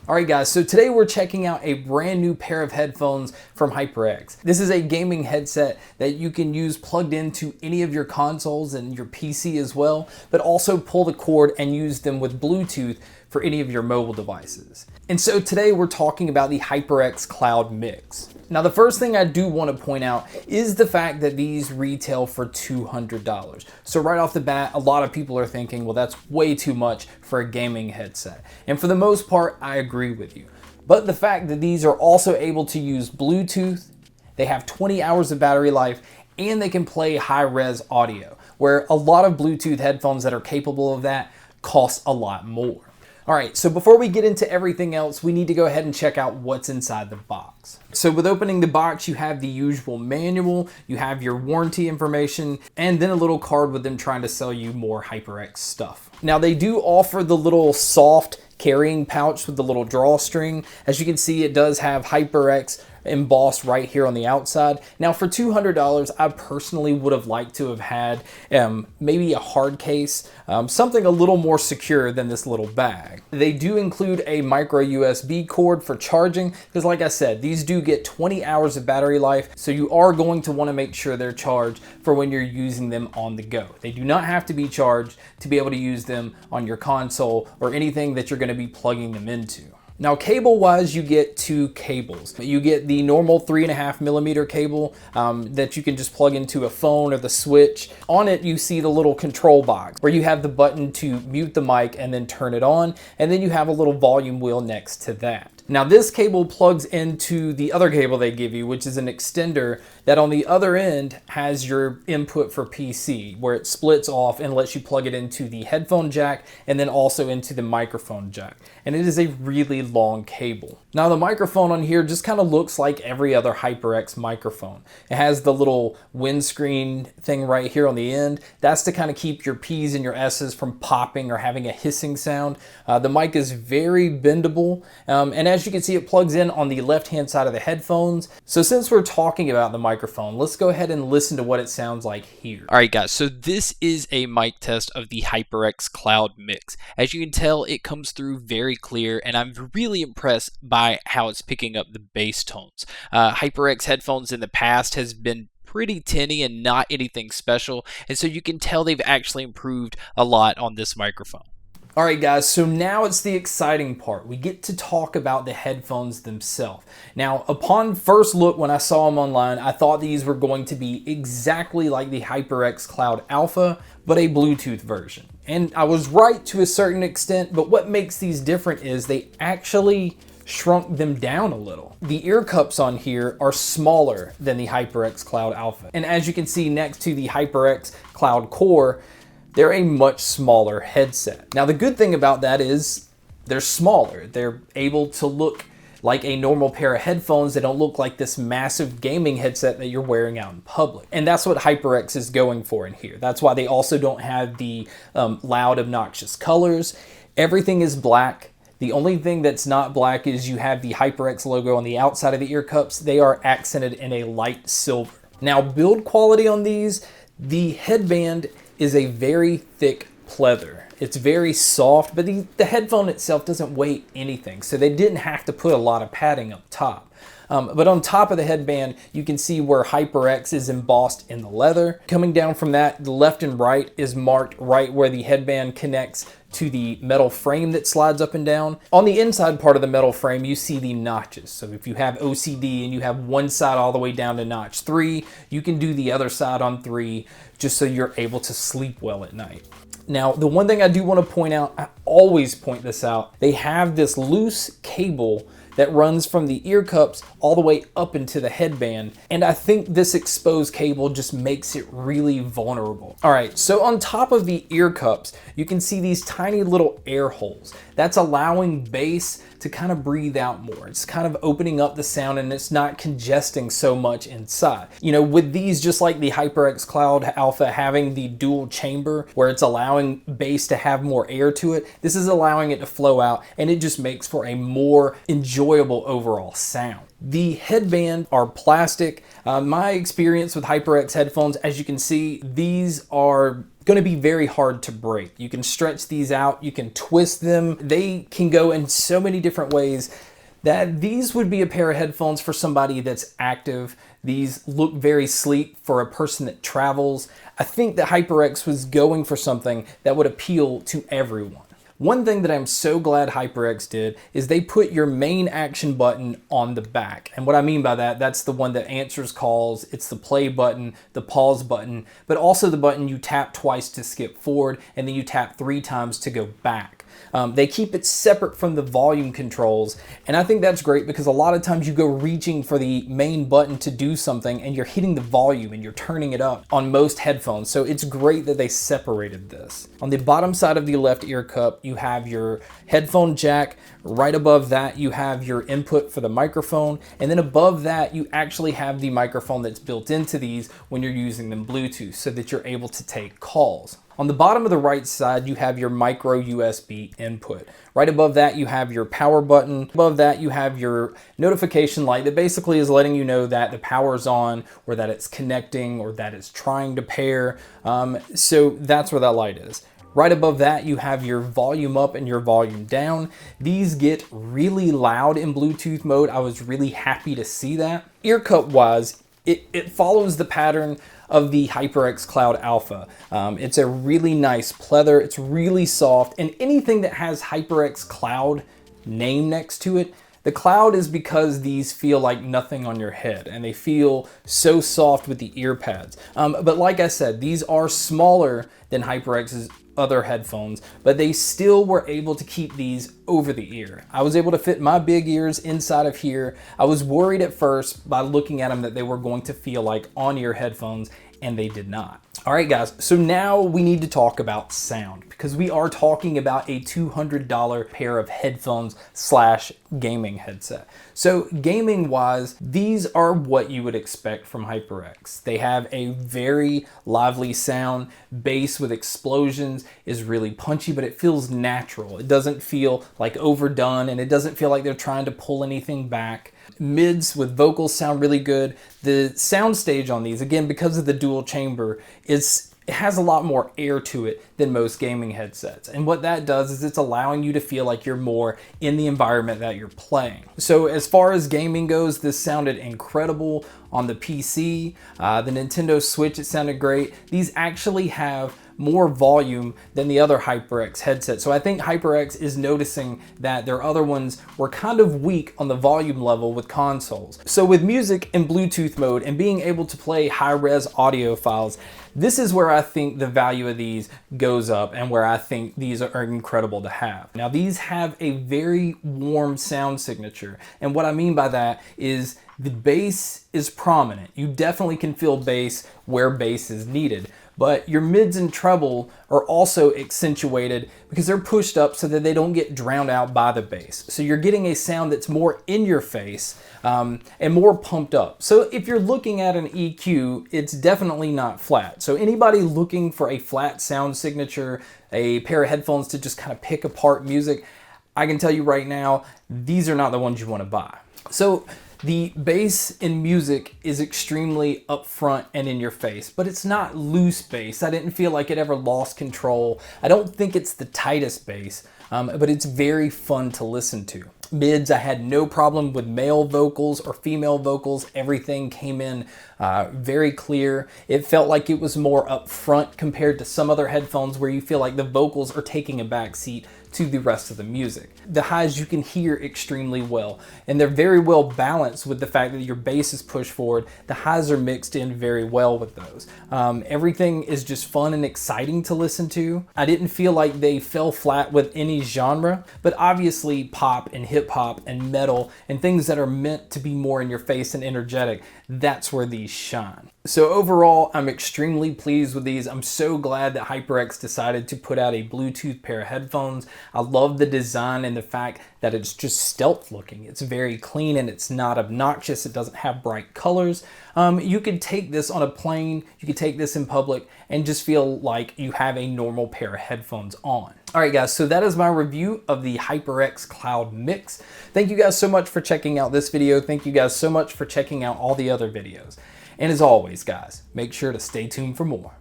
Alright guys, so today we're checking out a brand new pair of headphones from HyperX. This is a gaming headset that you can use plugged into any of your consoles and your PC as well, but also pull the cord and use them with Bluetooth for any of your mobile devices. And so today we're talking about the HyperX Cloud Mix. Now the first thing I do want to point out is the fact that these retail for $200. So right off the bat, a lot of people are thinking, well, that's way too much for a gaming headset. And for the most part, I agree with you. But the fact that these are also able to use Bluetooth, they have 20 hours of battery life, and they can play high-res audio, where a lot of Bluetooth headphones that are capable of that cost a lot more. All right, so before we get into everything else, we need to go ahead and check out what's inside the box. So with opening the box, you have the usual manual, you have your warranty information, and then a little card with them trying to sell you more HyperX stuff. Now they do offer the little soft carrying pouch with the little drawstring. As you can see, it does have HyperX embossed right here on the outside. Now for $200, I personally would have liked to have had maybe a hard case, something a little more secure than this little bag. They do include a micro USB cord for charging, because like I said, these do get 20 hours of battery life, so you are going to want to make sure they're charged for when you're using them on the go. They do not have to be charged to be able to use them on your console or anything that you're going to be plugging them into. Now cable wise, you get two cables. You get the normal 3.5mm cable that you can just plug into a phone or the switch. On it, you see the little control box where you have the button to mute the mic and then turn it on. And then you have a little volume wheel next to that. Now this cable plugs into the other cable they give you, which is an extender that on the other end has your input for PC, where it splits off and lets you plug it into the headphone jack and then also into the microphone jack. And it is a really long cable. Now the microphone on here just kind of looks like every other HyperX microphone. It has the little windscreen thing right here on the end. That's to kind of keep your P's and your S's from popping or having a hissing sound. The mic is very bendable, and as you can see, it plugs in on the left-hand side of the headphones. So since we're talking about the microphone, let's go ahead and listen to what it sounds like here. All right, guys, so this is a mic test of the HyperX Cloud Mix. As you can tell, it comes through very clear, and I'm really impressed by how it's picking up the bass tones. HyperX headphones in the past has been pretty tinny and not anything special, and so you can tell they've actually improved a lot on this microphone. All right guys, so now it's the exciting part. We get to talk about the headphones themselves. Now, upon first look when I saw them online, I thought these were going to be exactly like the HyperX Cloud Alpha, but a Bluetooth version. And I was right to a certain extent, but what makes these different is they actually shrunk them down a little. The ear cups on here are smaller than the HyperX Cloud Alpha. And as you can see next to the HyperX Cloud Core, they're a much smaller headset. Now the good thing about that is they're smaller. They're able to look like a normal pair of headphones. They don't look like this massive gaming headset that you're wearing out in public. And that's what HyperX is going for in here. That's why they also don't have the loud, obnoxious colors. Everything is black. The only thing that's not black is you have the HyperX logo on the outside of the ear cups. They are accented in a light silver. Now build quality on these, the headband is a very thick pleather. It's very soft, but the headphone itself doesn't weigh anything, so they didn't have to put a lot of padding up top. But on top of the headband, you can see where HyperX is embossed in the leather. Coming down from that, the left and right is marked right where the headband connects to the metal frame that slides up and down. On the inside part of the metal frame, you see the notches. So if you have OCD and you have one side all the way down to notch 3, you can do the other side on 3 just so you're able to sleep well at night. Now, the one thing I do want to point out, I always point this out, they have this loose cable that runs from the ear cups all the way up into the headband. And I think this exposed cable just makes it really vulnerable. All right, so on top of the ear cups, you can see these tiny little air holes. That's allowing bass to kind of breathe out more. It's kind of opening up the sound and it's not congesting so much inside. You know, with these, just like the HyperX Cloud Alpha having the dual chamber where it's allowing bass to have more air to it, this is allowing it to flow out and it just makes for a more enjoyable overall sound. The headband are plastic. My experience with HyperX headphones, as you can see, these are going to be very hard to break. You can stretch these out, you can twist them. They can go in so many different ways that these would be a pair of headphones for somebody that's active. These look very sleek for a person that travels. I think that HyperX was going for something that would appeal to everyone. One thing that I'm so glad HyperX did is they put your main action button on the back. And what I mean by that, that's the one that answers calls. It's the play button, the pause button, but also the button you tap twice to skip forward and then you tap 3 times to go back. They keep it separate from the volume controls, and I think that's great because a lot of times you go reaching for the main button to do something and you're hitting the volume and you're turning it up on most headphones. So it's great that they separated this. On the bottom side of the left ear cup, you have your headphone jack. Right above that, you have your input for the microphone, and then above that, you actually have the microphone that's built into these when you're using them Bluetooth so that you're able to take calls. On the bottom of the right side, you have your micro USB input. Right above that, you have your power button. Above that, you have your notification light that basically is letting you know that the power's on or that it's connecting or that it's trying to pair. So that's where that light is. Right above that, you have your volume up and your volume down. These get really loud in Bluetooth mode. I was really happy to see that. Ear cup wise, it follows the pattern of the HyperX Cloud Alpha. It's a really nice pleather. It's really soft, and anything that has HyperX Cloud name next to it, the cloud is because these feel like nothing on your head and they feel so soft with the ear pads. But like I said, these are smaller than HyperX's other headphones, but they still were able to keep these over the ear. I was able to fit my big ears inside of here. I was worried at first by looking at them that they were going to feel like on-ear headphones, and they did not. All right, guys, so now we need to talk about sound because we are talking about a $200 pair of headphones slash gaming headset. So gaming wise, these are what you would expect from HyperX. They have a very lively sound. Bass with explosions is really punchy, but it feels natural. It doesn't feel like overdone, and it doesn't feel like they're trying to pull anything back. Mids with vocals sound really good. The sound stage on these, again, because of the dual chamber, it has a lot more air to it than most gaming headsets. And what that does is it's allowing you to feel like you're more in the environment that you're playing. So as far as gaming goes, this sounded incredible on the PC. The Nintendo Switch, it sounded great. These actually have more volume than the other HyperX headset. So I think HyperX is noticing that their other ones were kind of weak on the volume level with consoles. So with music in Bluetooth mode and being able to play high-res audio files, this is where I think the value of these goes up and where I think these are incredible to have. Now these have a very warm sound signature. And what I mean by that is the bass is prominent. You definitely can feel bass where bass is needed. But your mids and treble are also accentuated because they're pushed up so that they don't get drowned out by the bass. So you're getting a sound that's more in your face and more pumped up. So if you're looking at an EQ, it's definitely not flat. So anybody looking for a flat sound signature, a pair of headphones to just kind of pick apart music, I can tell you right now, these are not the ones you want to buy. So the bass in music is extremely upfront and in your face, but it's not loose bass. I didn't feel like it ever lost control. I don't think it's the tightest bass, but it's very fun to listen to. Mids, I had no problem with male vocals or female vocals. Everything came in very clear. It felt like it was more upfront compared to some other headphones where you feel like the vocals are taking a back seat to the rest of the music. The highs you can hear extremely well, and they're very well balanced with the fact that your bass is pushed forward. The highs are mixed in very well with those. Everything is just fun and exciting to listen to. I didn't feel like they fell flat with any genre, but obviously pop and hip hop and metal and things that are meant to be more in your face and energetic, that's where these shine. So overall, I'm extremely pleased with these. I'm so glad that HyperX decided to put out a Bluetooth pair of headphones. I love the design and the fact that it's just stealth looking. It's very clean and it's not obnoxious. It doesn't have bright colors. You could take this on a plane, you could take this in public and just feel like you have a normal pair of headphones on. All right, guys, so that is my review of the HyperX Cloud Mix. Thank you guys so much for checking out this video. Thank you guys so much for checking out all the other videos. And as always, guys, make sure to stay tuned for more.